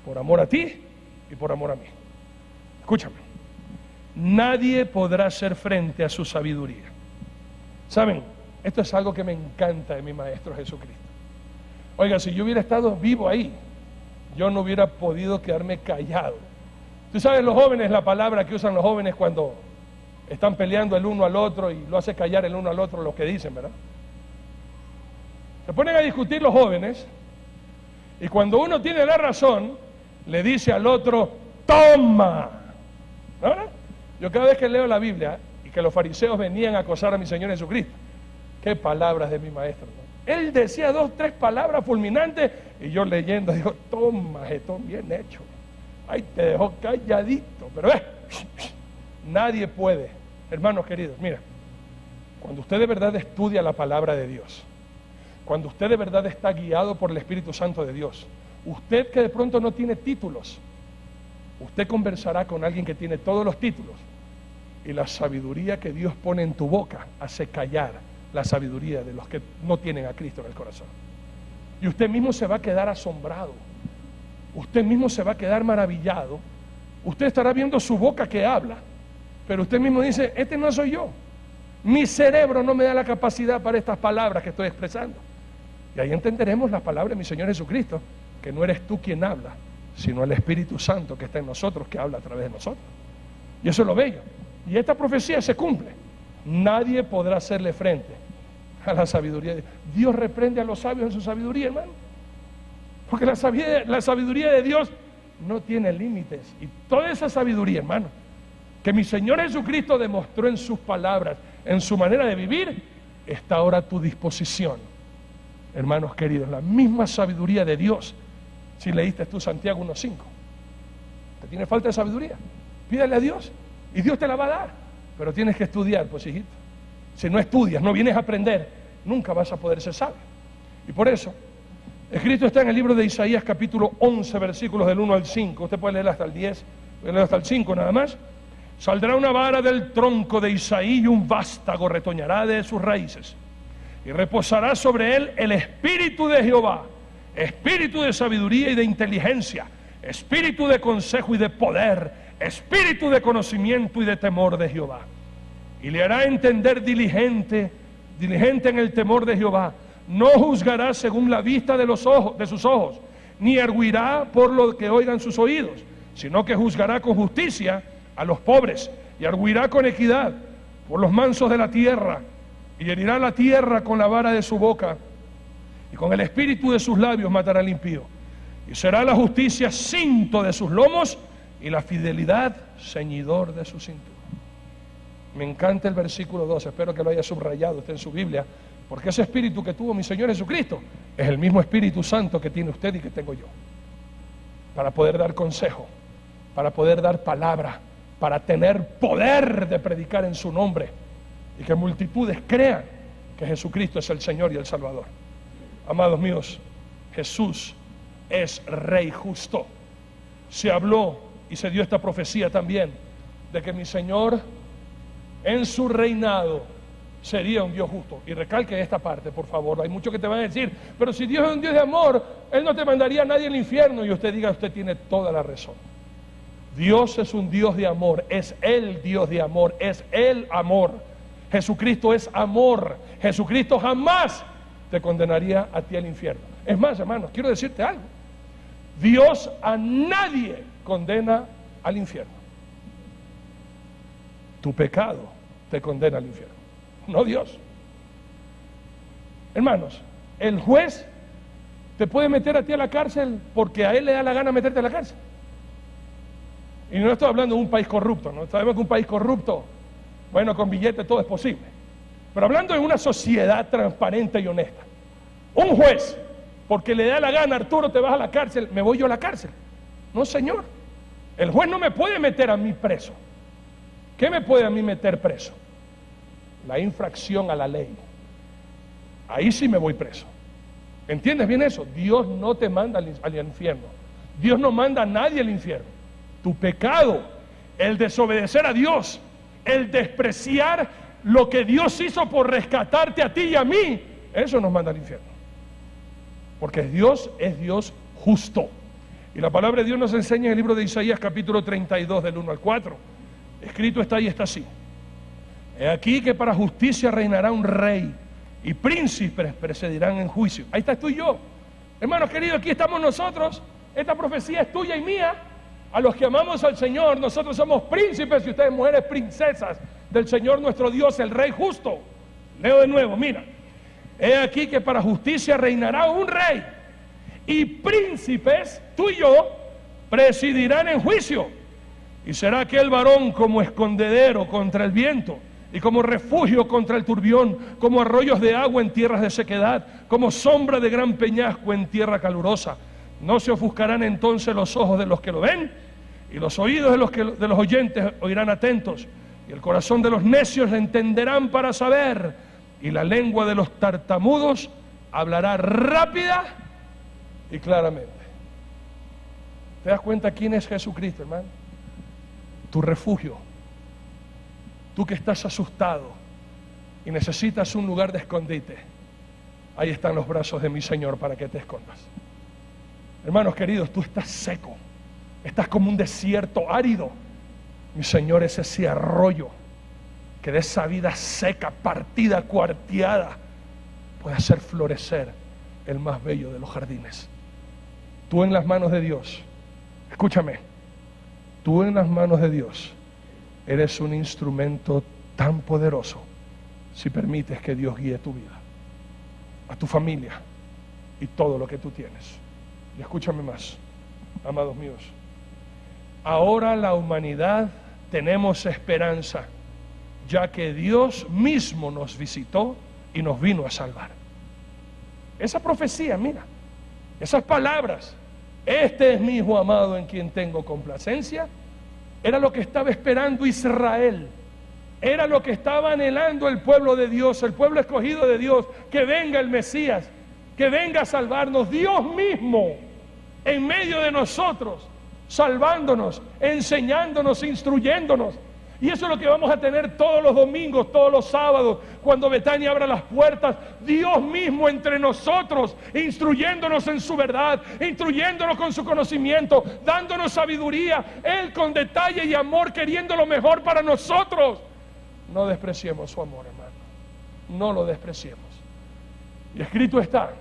por amor a ti y por amor a mí. Escúchame: nadie podrá hacer frente a su sabiduría. ¿Saben? Esto es algo que me encanta de mi Maestro Jesucristo. Oiga, si yo hubiera estado vivo ahí, yo no hubiera podido quedarme callado Tú sabes, los jóvenes, la palabra que usan los jóvenes cuando están peleando el uno al otro y lo hace callar el uno al otro lo que dicen, ¿verdad? Se ponen a discutir los jóvenes y cuando uno tiene la razón, le dice al otro, ¡toma! ¿No? Yo cada vez que leo la Biblia y que los fariseos venían a acosar a mi Señor Jesucristo, qué palabras de mi maestro, ¿no? Él decía 2, 3 palabras fulminantes y yo leyendo digo, toma, jetón, bien hecho. Ay, te dejó calladito, pero nadie puede. Hermanos queridos, mira, cuando usted de verdad estudia la palabra de Dios, cuando usted de verdad está guiado por el Espíritu Santo de Dios, usted que de pronto no tiene títulos, usted conversará con alguien que tiene todos los títulos y la sabiduría que Dios pone en tu boca hace callar la sabiduría de los que no tienen a Cristo en el corazón. Y usted mismo se va a quedar asombrado, usted mismo se va a quedar maravillado, usted estará viendo su boca que habla, pero usted mismo dice, este no soy yo, mi cerebro no me da la capacidad para estas palabras que estoy expresando. Y ahí entenderemos las palabras de mi Señor Jesucristo, que no eres tú quien habla, sino el Espíritu Santo que está en nosotros, que habla a través de nosotros. Y eso es lo bello. Y esta profecía se cumple. Nadie podrá hacerle frente a la sabiduría de Dios. Dios reprende a los sabios en su sabiduría, hermano. Porque la sabiduría de Dios no tiene límites. Y toda esa sabiduría, hermano, que mi Señor Jesucristo demostró en sus palabras, en su manera de vivir, está ahora a tu disposición. Hermanos queridos, la misma sabiduría de Dios. Si leíste tú Santiago 1:5, ¿te tiene falta de sabiduría? Pídale a Dios y Dios te la va a dar. Pero tienes que estudiar, pues hijito. Si no estudias, no vienes a aprender, nunca vas a poder ser sabio. Y por eso, escrito está en el libro de Isaías capítulo 11, versículos del 1 al 5. Usted puede leer hasta el 10, puede leer hasta el 5 nada más. Saldrá una vara del tronco de Isaí y un vástago retoñará de sus raíces. Y reposará sobre él el espíritu de Jehová, espíritu de sabiduría y de inteligencia, espíritu de consejo y de poder, espíritu de conocimiento y de temor de Jehová. Y le hará entender diligente en el temor de Jehová. No juzgará según la vista de sus ojos, ni arguirá por lo que oigan sus oídos, sino que juzgará con justicia a los pobres y arguirá con equidad por los mansos de la tierra. Y herirá la tierra con la vara de su boca, y con el espíritu de sus labios matará al impío. Y será la justicia cinto de sus lomos, y la fidelidad ceñidor de su cintura. Me encanta el versículo 2, espero que lo haya subrayado usted en su Biblia, porque ese espíritu que tuvo mi Señor Jesucristo es el mismo Espíritu Santo que tiene usted y que tengo yo, para poder dar consejo, para poder dar palabra, para tener poder de predicar en su nombre, y que multitudes crean que Jesucristo es el Señor y el Salvador. Amados míos, Jesús es Rey justo. Se habló y se dio esta profecía también de que mi Señor en su reinado sería un Dios justo. Y recalque esta parte, por favor. Hay muchos que te van a decir, pero si Dios es un Dios de amor, Él no te mandaría a nadie al infierno. Y usted diga, usted tiene toda la razón. Dios es un Dios de amor, es el Dios de amor, es el amor. Jesucristo es amor. Jesucristo jamás te condenaría a ti al infierno. Es más, hermanos, quiero decirte algo. Dios a nadie condena al infierno. Tu pecado te condena al infierno, no Dios. Hermanos, el juez te puede meter a ti a la cárcel porque a él le da la gana meterte a la cárcel. Y no estoy hablando de un país corrupto, no sabemos que un país corrupto, bueno, con billetes todo es posible. Pero hablando de una sociedad transparente y honesta, un juez, porque le da la gana, Arturo, te vas a la cárcel, me voy yo a la cárcel. No, señor, el juez no me puede meter a mí preso. ¿Qué me puede a mí meter preso? La infracción a la ley. Ahí sí me voy preso. ¿Entiendes bien eso? Dios no te manda al infierno. Dios no manda a nadie al infierno. Tu pecado, el desobedecer a Dios, el despreciar lo que Dios hizo por rescatarte a ti y a mí, eso nos manda al infierno. Porque Dios es Dios justo. Y la palabra de Dios nos enseña en el libro de Isaías capítulo 32 del 1 al 4. Escrito está y está así: he aquí que para justicia reinará un rey, y príncipes precedirán en juicio. Ahí estás tú y yo, hermanos queridos, aquí estamos nosotros. Esta profecía es tuya y mía. A los que amamos al Señor, nosotros somos príncipes y ustedes mujeres princesas del Señor nuestro Dios, el Rey justo. Leo de nuevo, mira. He aquí que para justicia reinará un rey, y príncipes, tú y yo, presidirán en juicio. Y será aquel varón como escondedero contra el viento, y como refugio contra el turbión, como arroyos de agua en tierras de sequedad, como sombra de gran peñasco en tierra calurosa. No se ofuscarán entonces los ojos de los que lo ven, y los oídos de los oyentes oirán atentos, y el corazón de los necios entenderán para saber, y la lengua de los tartamudos hablará rápida y claramente. ¿Te das cuenta quién es Jesucristo, hermano? Tu refugio. Tú que estás asustado y necesitas un lugar de escondite, ahí están los brazos de mi Señor para que te escondas. Hermanos queridos, tú estás seco, estás como un desierto árido. Mi Señor es ese arroyo que de esa vida seca, partida, cuarteada, puede hacer florecer el más bello de los jardines. Tú en las manos de Dios, escúchame, tú en las manos de Dios eres un instrumento tan poderoso si permites que Dios guíe tu vida, a tu familia y todo lo que tú tienes. Y escúchame más, amados míos. Ahora la humanidad tenemos esperanza, ya que Dios mismo nos visitó y nos vino a salvar. Esa profecía, mira, esas palabras, este es mi Hijo amado en quien tengo complacencia, era lo que estaba esperando Israel, era lo que estaba anhelando el pueblo de Dios, el pueblo escogido de Dios, que venga el Mesías, que venga a salvarnos, Dios mismo en medio de nosotros, salvándonos, enseñándonos, instruyéndonos. Y eso es lo que vamos a tener todos los domingos, todos los sábados, cuando Betania abra las puertas, Dios mismo entre nosotros, instruyéndonos en su verdad, instruyéndonos con su conocimiento, dándonos sabiduría, Él con detalle y amor, queriendo lo mejor para nosotros. No despreciemos su amor, hermano, no lo despreciemos. Y escrito está,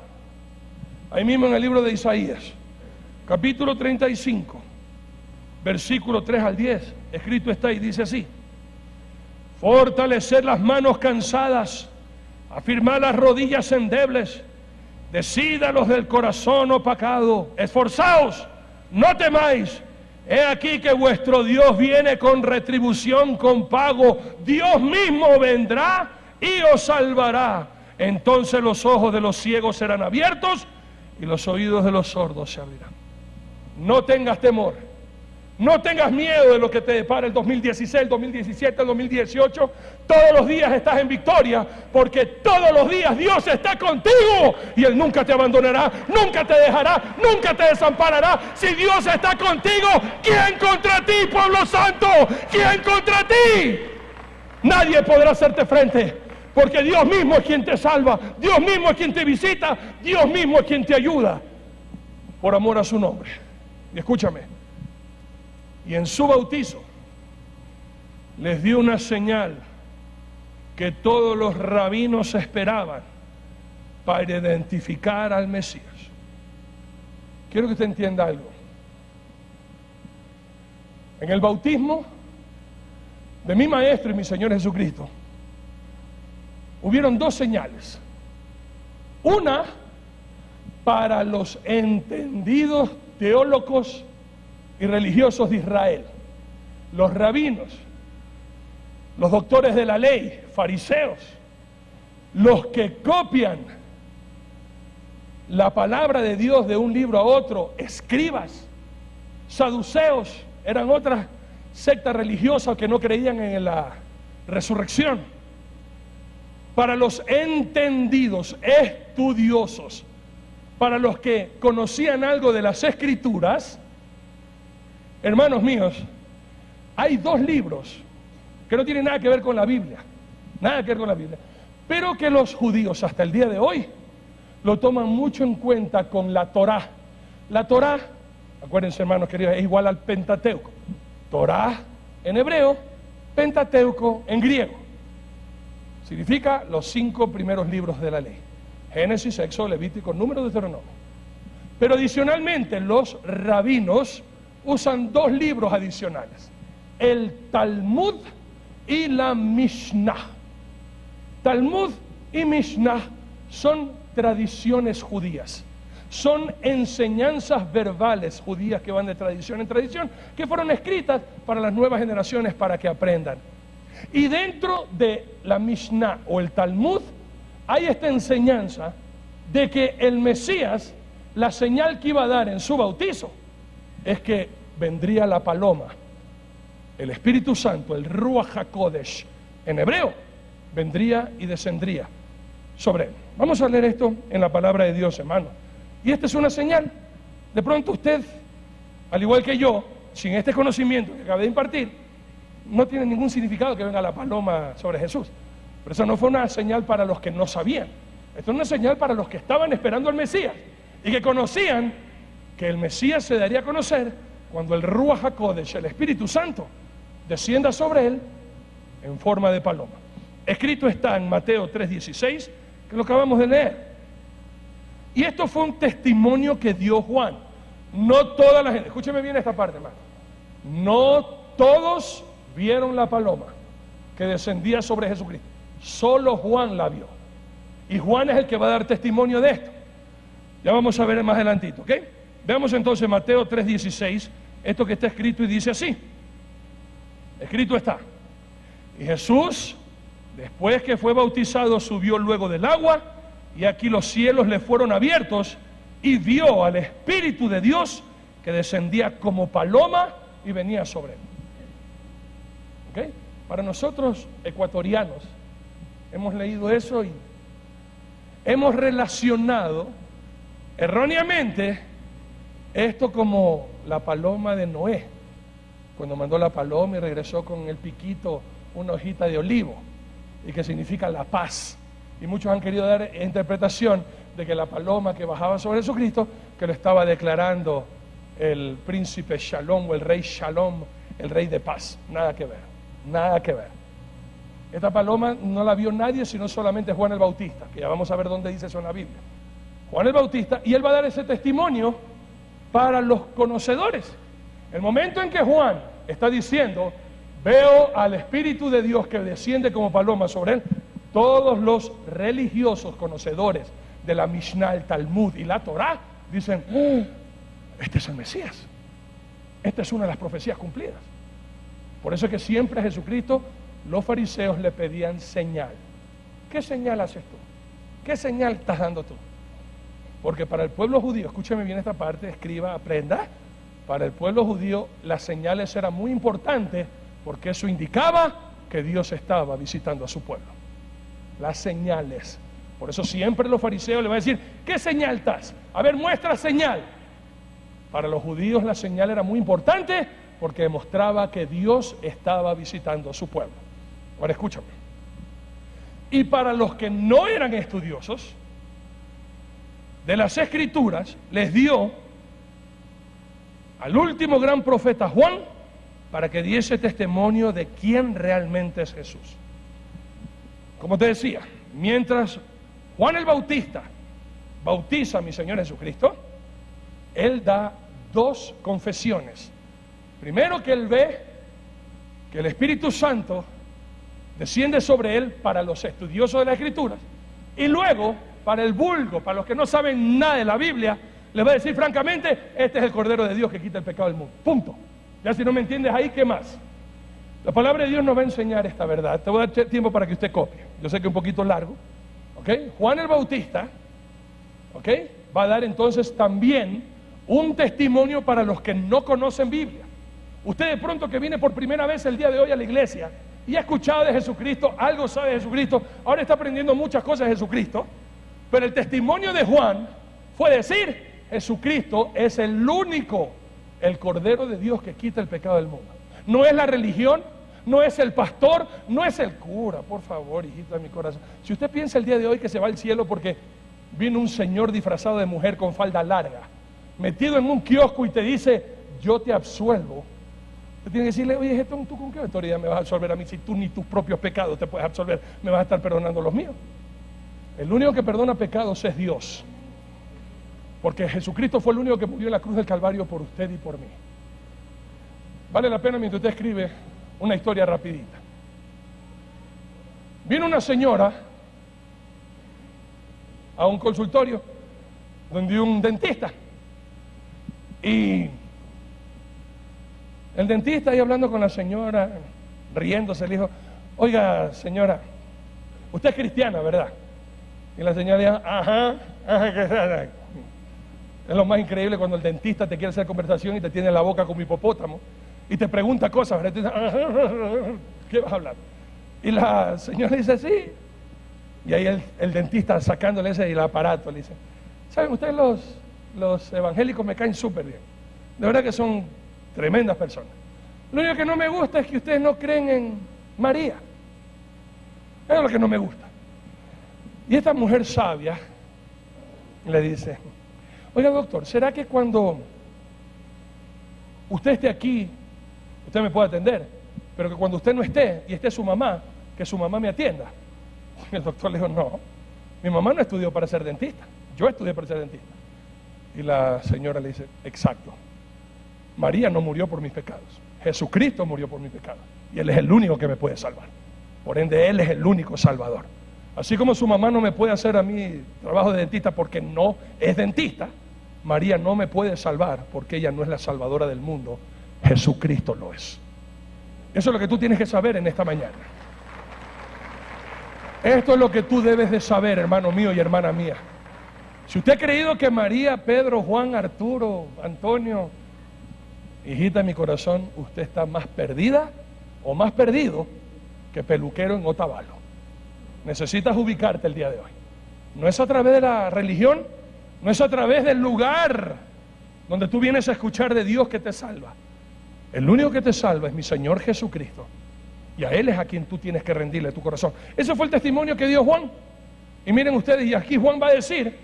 ahí mismo en el libro de Isaías, capítulo 35, versículo 3 al 10, escrito está y dice así: fortalecer las manos cansadas, afirmar las rodillas endebles, decid a los del corazón opacado, esforzaos, no temáis, he aquí que vuestro Dios viene con retribución, con pago, Dios mismo vendrá y os salvará. Entonces los ojos de los ciegos serán abiertos y los oídos de los sordos se abrirán. No tengas temor, no tengas miedo de lo que te depara el 2016, el 2017, el 2018. Todos los días estás en victoria, porque todos los días Dios está contigo y Él nunca te abandonará, nunca te dejará, nunca te desamparará. Si Dios está contigo, ¿quién contra ti, pueblo santo? ¿Quién contra ti? Nadie podrá hacerte frente, porque Dios mismo es quien te salva, Dios mismo es quien te visita, Dios mismo es quien te ayuda, por amor a su nombre. Y escúchame, y en su bautizo les dio una señal que todos los rabinos esperaban para identificar al Mesías. Quiero que usted entienda algo. En el bautismo de mi Maestro y mi Señor Jesucristo hubieron dos señales. Una para los entendidos teólogos y religiosos de Israel, los rabinos, los doctores de la ley, fariseos, los que copian la palabra de Dios de un libro a otro, escribas, saduceos, eran otras sectas religiosas que no creían en la resurrección. Para los entendidos, estudiosos, para los que conocían algo de las Escrituras, hermanos míos, hay dos libros que no tienen nada que ver con la Biblia, nada que ver con la Biblia, pero que los judíos hasta el día de hoy lo toman mucho en cuenta con la Torá. La Torá, acuérdense, hermanos queridos, es igual al Pentateuco. Torá en hebreo, Pentateuco en griego. Significa los 5 primeros libros de la ley: Génesis, Éxodo, Levítico, Número, Deuteronomio. Pero adicionalmente los rabinos usan dos libros adicionales, el Talmud y la Mishnah. Talmud y Mishnah son tradiciones judías, son enseñanzas verbales judías que van de tradición en tradición, que fueron escritas para las nuevas generaciones para que aprendan. Y dentro de la Mishnah o el Talmud hay esta enseñanza de que el Mesías, la señal que iba a dar en su bautizo, es que vendría la paloma, el Espíritu Santo, el Ruach HaKodesh, en hebreo, vendría y descendría sobre él. Vamos a leer esto en la palabra de Dios, hermano. Y esta es una señal. De pronto usted, al igual que yo, sin este conocimiento que acabé de impartir, no tiene ningún significado que venga la paloma sobre Jesús. Pero eso no fue una señal para los que no sabían. Esto es una señal para los que estaban esperando al Mesías y que conocían que el Mesías se daría a conocer cuando el Ruach HaKodesh, el Espíritu Santo, descienda sobre él en forma de paloma. Escrito está en Mateo 3:16, que lo acabamos de leer. Y esto fue un testimonio que dio Juan. No toda la gente, escúcheme bien esta parte, hermano. No todos vieron la paloma que descendía sobre Jesucristo. Solo Juan la vio. Y Juan es el que va a dar testimonio de esto. Ya vamos a ver más adelantito, ¿ok? Veamos entonces Mateo 3:16, esto que está escrito y dice así. Escrito está. Y Jesús, después que fue bautizado, subió luego del agua, y aquí los cielos le fueron abiertos, y vio al Espíritu de Dios que descendía como paloma y venía sobre él. ¿Ok? Para nosotros ecuatorianos, hemos leído eso y hemos relacionado erróneamente esto como la paloma de Noé, cuando mandó la paloma y regresó con el piquito una hojita de olivo, y que significa la paz. Y muchos han querido dar interpretación de que la paloma que bajaba sobre Jesucristo, que lo estaba declarando el príncipe Shalom o el rey Shalom, el rey de paz. Nada que ver, nada que ver. Esta paloma no la vio nadie sino solamente Juan el Bautista, que ya vamos a ver dónde dice eso en la Biblia. Juan el Bautista, y él va a dar ese testimonio para los conocedores. El momento en que Juan está diciendo, veo al Espíritu de Dios que desciende como paloma sobre él, todos los religiosos conocedores de la Mishnah, el Talmud y la Torah dicen, este es el Mesías, esta es una de las profecías cumplidas. Por eso es que siempre a Jesucristo los fariseos le pedían señal. ¿Qué señal haces tú? ¿Qué señal estás dando tú? Porque para el pueblo judío, escúcheme bien esta parte, escriba, aprenda, para el pueblo judío las señales eran muy importantes porque eso indicaba que Dios estaba visitando a su pueblo. Las señales. Por eso siempre los fariseos le van a decir, ¿qué señal estás? A ver, muestra señal. Para los judíos la señal era muy importante porque demostraba que Dios estaba visitando a su pueblo. Ahora escúchame. Y para los que no eran estudiosos de las Escrituras, les dio al último gran profeta Juan para que diese testimonio de quién realmente es Jesús. Como te decía, mientras Juan el Bautista bautiza a mi Señor Jesucristo, él da dos confesiones. Primero, que él ve que el Espíritu Santo desciende sobre él para los estudiosos de las Escrituras, y luego para el vulgo, para los que no saben nada de la Biblia, les va a decir francamente, este es el Cordero de Dios que quita el pecado del mundo. Punto. Ya si no me entiendes ahí, ¿qué más? La palabra de Dios nos va a enseñar esta verdad. Te voy a dar tiempo para que usted copie. Yo sé que es un poquito largo. ¿Ok? Juan el Bautista, ¿ok?, va a dar entonces también un testimonio para los que no conocen Biblia. Usted de pronto que viene por primera vez el día de hoy a la iglesia y ha escuchado de Jesucristo, algo sabe de Jesucristo, ahora está aprendiendo muchas cosas de Jesucristo, pero el testimonio de Juan fue decir, Jesucristo es el único, el Cordero de Dios que quita el pecado del mundo. No es la religión, no es el pastor, no es el cura. Por favor, hijito de mi corazón, si usted piensa el día de hoy que se va al cielo porque vino un señor disfrazado de mujer con falda larga, metido en un kiosco y te dice, yo te absuelvo, usted tiene que decirle, oye, ¿tú con qué autoridad me vas a absolver a mí si tú ni tus propios pecados te puedes absolver? Me vas a estar perdonando los míos. El único que perdona pecados es Dios, porque Jesucristo fue el único que murió en la cruz del Calvario por usted y por mí. Vale la pena mientras usted escribe una historia rapidita. Vino una señora a un consultorio donde un dentista, y el dentista ahí hablando con la señora, riéndose, le dijo: oiga señora, usted es cristiana, ¿verdad? Y la señora dijo: ajá. Es lo más increíble cuando el dentista te quiere hacer conversación y te tiene la boca como hipopótamo y te pregunta cosas, ¿verdad? Y tú dices: ¿qué vas a hablar? Y la señora dice: sí. Y ahí el dentista sacándole ese el aparato le dice: ¿saben ustedes, los evangélicos me caen súper bien? De verdad que son tremendas personas. Lo único que no me gusta es que ustedes no creen en María. Eso es lo que no me gusta. Y esta mujer sabia le dice: oiga doctor, ¿será que cuando usted esté aquí, usted me puede atender? Pero que cuando usted no esté y esté su mamá, que su mamá me atienda. Y el doctor le dijo: no, mi mamá no estudió para ser dentista, yo estudié para ser dentista. Y la señora le dice: exacto, María no murió por mis pecados, Jesucristo murió por mis pecados, y Él es el único que me puede salvar. Por ende, Él es el único salvador. Así como su mamá no me puede hacer a mí trabajo de dentista porque no es dentista, María no me puede salvar porque ella no es la salvadora del mundo, Jesucristo lo es. Eso es lo que tú tienes que saber en esta mañana. Esto es lo que tú debes de saber, hermano mío y hermana mía. Si usted ha creído que María, Pedro, Juan, Arturo, Antonio, hijita de mi corazón, usted está más perdida o más perdido que peluquero en Otavalo. Necesitas ubicarte el día de hoy. No es a través de la religión, no es a través del lugar donde tú vienes a escuchar de Dios que te salva. El único que te salva es mi Señor Jesucristo, y a Él es a quien tú tienes que rendirle tu corazón. Ese fue el testimonio que dio Juan. Y miren ustedes, y aquí Juan va a decir: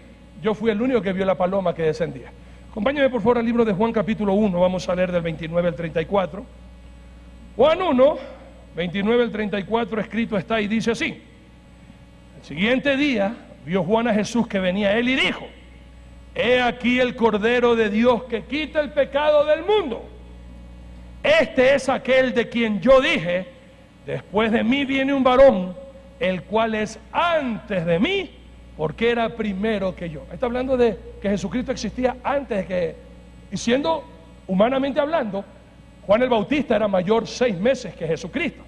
yo fui el único que vio la paloma que descendía. Acompáñenme por favor al libro de Juan capítulo 1, vamos a leer del 29 al 34. Juan 1, 29 al 34, escrito está y dice así: el siguiente día vio Juan a Jesús que venía a él y dijo: he aquí el Cordero de Dios que quita el pecado del mundo. Este es aquel de quien yo dije: después de mí viene un varón, el cual es antes de mí, porque era primero que yo. Está hablando de que Jesucristo existía antes de que, y siendo humanamente hablando, Juan el Bautista era mayor 6 meses que Jesucristo,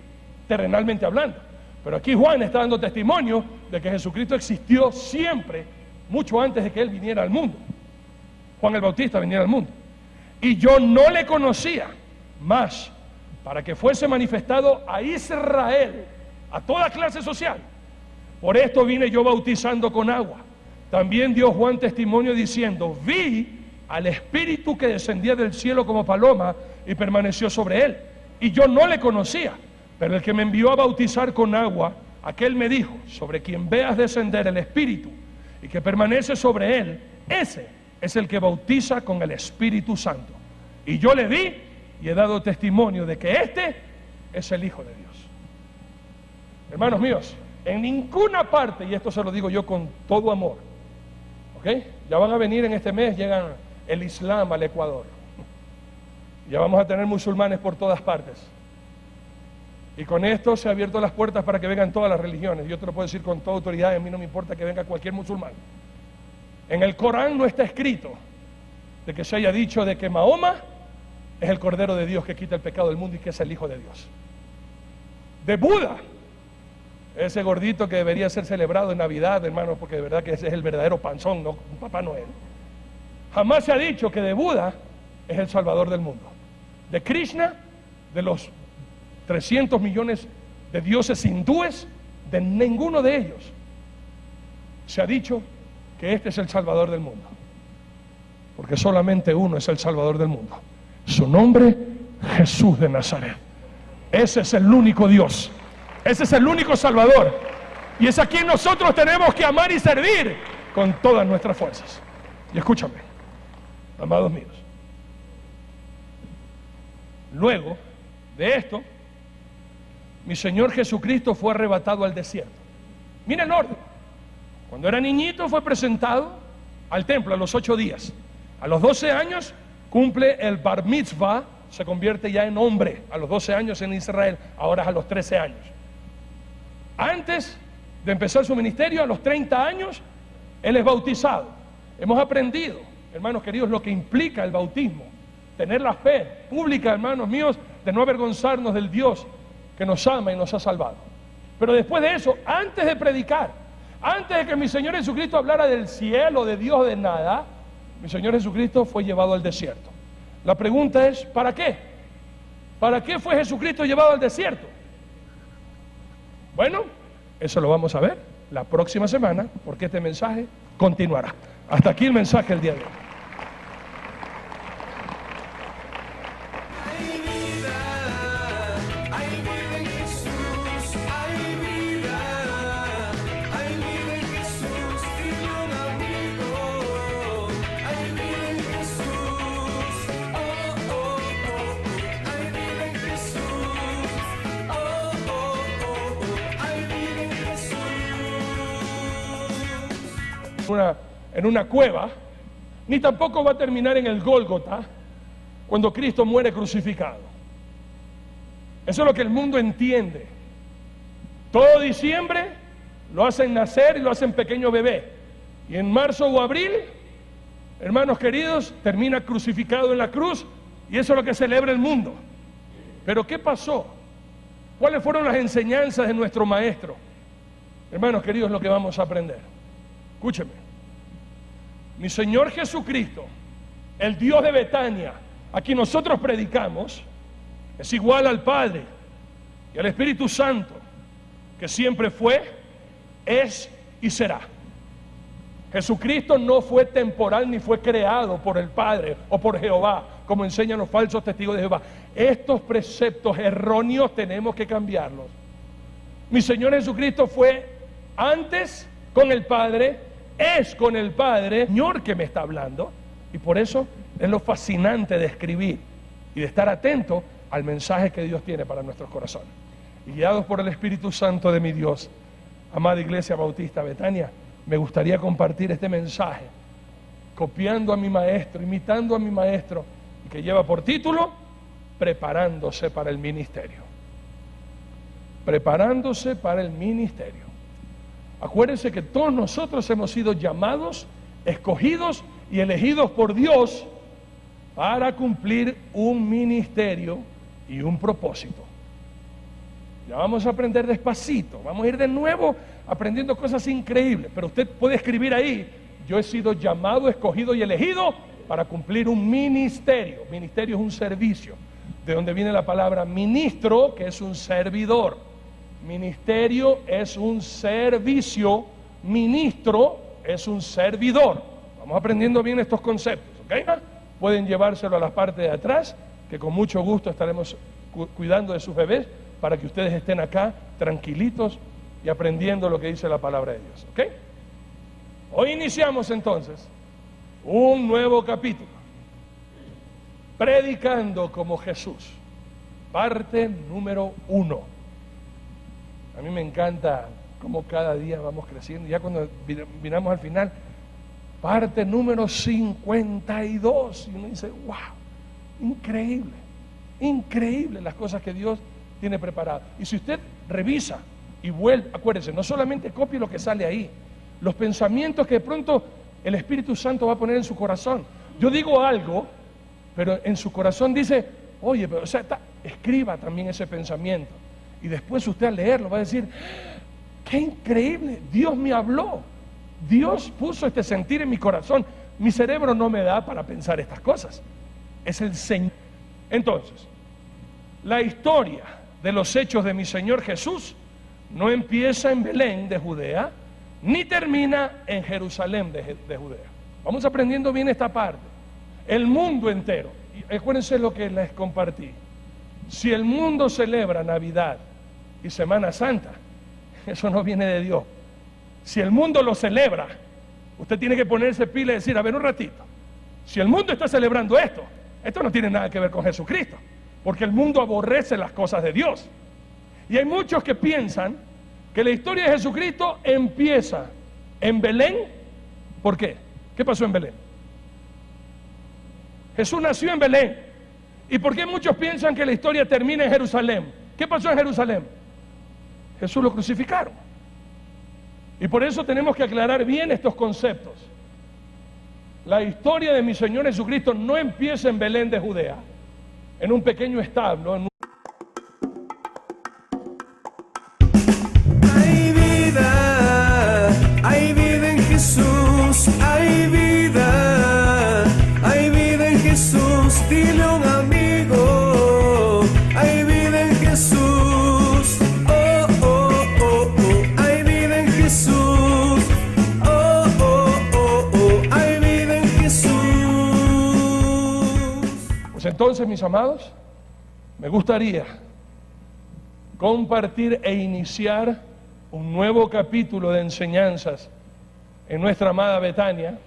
terrenalmente hablando. Pero aquí Juan está dando testimonio de que Jesucristo existió siempre, mucho antes de que Él viniera al mundo. Juan el Bautista viniera al mundo. Y yo no le conocía, mas para que fuese manifestado a Israel, a toda clase social. Por esto vine yo bautizando con agua. También dio Juan testimonio diciendo: vi al Espíritu que descendía del cielo como paloma y permaneció sobre él. Y yo no le conocía, pero el que me envió a bautizar con agua, aquel me dijo: sobre quien veas descender el Espíritu y que permanece sobre él, ese es el que bautiza con el Espíritu Santo. Y yo le vi y he dado testimonio de que este es el Hijo de Dios. Hermanos míos, en ninguna parte, y esto se lo digo yo con todo amor, ¿ok? Ya van a venir en este mes, llegan el Islam al Ecuador. Ya vamos a tener musulmanes por todas partes. Y con esto se han abierto las puertas para que vengan todas las religiones. Yo te lo puedo decir con toda autoridad, a mí no me importa que venga cualquier musulmán. En el Corán no está escrito de que se haya dicho de que Mahoma es el Cordero de Dios que quita el pecado del mundo y que es el Hijo de Dios. De Buda, ese gordito que debería ser celebrado en Navidad, hermano, porque de verdad que ese es el verdadero panzón, no un Papá Noel. Jamás se ha dicho que de Buda es el Salvador del mundo. De Krishna, de los 300 millones de dioses hindúes, de ninguno de ellos se ha dicho que este es el Salvador del mundo, porque solamente uno es el Salvador del mundo. Su nombre, Jesús de Nazaret. Ese es el único Dios, ese es el único Salvador, y es a quien nosotros tenemos que amar y servir con todas nuestras fuerzas. Y escúchame, amados míos, luego de esto, mi Señor Jesucristo fue arrebatado al desierto. Mira el orden. Cuando era niñito fue presentado al templo a los 8 días. A los 12 años cumple el bar mitzvah se convierte ya en hombre a los 12 años en Israel, ahora es a los 13 años. Antes de empezar su ministerio, a los 30 años, él es bautizado. Hemos aprendido, hermanos queridos, lo que implica el bautismo. Tener la fe pública, hermanos míos, de no avergonzarnos del Dios que nos ama y nos ha salvado. Pero después de eso, antes de predicar, antes de que mi Señor Jesucristo hablara del cielo, de Dios, de nada, mi Señor Jesucristo fue llevado al desierto. La pregunta es, ¿para qué? ¿Para qué fue Jesucristo llevado al desierto? Bueno, eso lo vamos a ver la próxima semana, porque este mensaje continuará. Hasta aquí el mensaje del día de hoy. En una cueva, ni tampoco va a terminar en el Gólgota cuando Cristo muere crucificado. Eso es lo que el mundo entiende. Todo diciembre lo hacen nacer y lo hacen pequeño bebé, y en marzo o abril, hermanos queridos, termina crucificado en la cruz, y eso es lo que celebra el mundo. Pero ¿qué pasó? ¿Cuáles fueron las enseñanzas de nuestro maestro? Hermanos queridos, lo que vamos a aprender. Escúcheme, mi Señor Jesucristo, el Dios de Betania, a quien nosotros predicamos, es igual al Padre y al Espíritu Santo, que siempre fue, es y será. Jesucristo no fue temporal ni fue creado por el Padre o por Jehová, como enseñan los falsos testigos de Jehová. Estos preceptos erróneos tenemos que cambiarlos. Mi Señor Jesucristo fue antes con el Padre, es con el Padre, Señor que me está hablando, y por eso es lo fascinante de escribir y de estar atento al mensaje que Dios tiene para nuestros corazones. Y guiados por el Espíritu Santo de mi Dios, amada Iglesia Bautista Betania, me gustaría compartir este mensaje, copiando a mi maestro, imitando a mi maestro, que lleva por título, preparándose para el ministerio. Preparándose para el ministerio. Acuérdense que todos nosotros hemos sido llamados, escogidos y elegidos por Dios para cumplir un ministerio y un propósito. Ya vamos a aprender despacito, vamos a ir de nuevo aprendiendo cosas increíbles, pero usted puede escribir ahí, yo he sido llamado, escogido y elegido para cumplir un ministerio. Ministerio es un servicio, de donde viene la palabra ministro, que es un servidor. Ministerio es un servicio, ministro es un servidor. Vamos aprendiendo bien estos conceptos, ¿ok? Pueden llevárselo a la parte de atrás, que con mucho gusto estaremos cuidando de sus bebés para que ustedes estén acá tranquilitos y aprendiendo lo que dice la palabra de Dios, ¿ok? Hoy iniciamos entonces un nuevo capítulo, predicando como Jesús, parte número 1. A mí me encanta cómo cada día vamos creciendo. Ya cuando miramos al final, parte número 52. Y uno dice, wow, increíble, increíble las cosas que Dios tiene preparadas. Y si usted revisa y vuelve, acuérdese, no solamente copie lo que sale ahí, los pensamientos que de pronto el Espíritu Santo va a poner en su corazón. Yo digo algo, pero en su corazón dice, oye, pero o sea, escriba también ese pensamiento. Y después usted al leerlo va a decir, qué increíble, Dios me habló, Dios puso este sentir en mi corazón, mi cerebro no me da para pensar estas cosas, es el Señor. Entonces, la historia de los hechos de mi Señor Jesús no empieza en Belén de Judea, ni termina en Jerusalén de Judea. Vamos aprendiendo bien esta parte. El mundo entero, y acuérdense lo que les compartí, si el mundo celebra Navidad y Semana Santa, eso no viene de Dios. Si el mundo lo celebra, usted tiene que ponerse pila y decir, a ver un ratito, si el mundo está celebrando esto no tiene nada que ver con Jesucristo, porque el mundo aborrece las cosas de Dios. Y hay muchos que piensan que la historia de Jesucristo empieza en Belén. ¿Por qué? ¿Qué pasó en Belén? Jesús nació en Belén. ¿Y por qué muchos piensan que la historia termina en Jerusalén? ¿Qué pasó en Jerusalén? Jesús lo crucificaron. Y por eso tenemos que aclarar bien estos conceptos. La historia de mi Señor Jesucristo no empieza en Belén de Judea, en un pequeño establo, Hay vida en Jesús, hay vida en Jesús, dile a un amigo, hay vida en Jesús, oh, oh, oh, oh, hay vida en Jesús, oh, oh, oh, oh, hay vida en Jesús. Pues entonces, mis amados, me gustaría compartir e iniciar un nuevo capítulo de enseñanzas en nuestra amada Betania,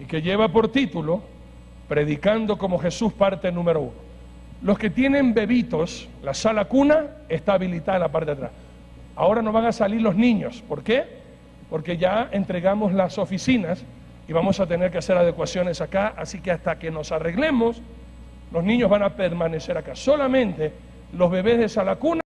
y que lleva por título Predicando como Jesús, parte número 1. Los que tienen bebitos, la sala cuna está habilitada en la parte de atrás. Ahora no van a salir los niños. ¿Por qué? Porque ya entregamos las oficinas y vamos a tener que hacer adecuaciones acá, así que hasta que nos arreglemos, los niños van a permanecer acá. Solamente los bebés de sala cuna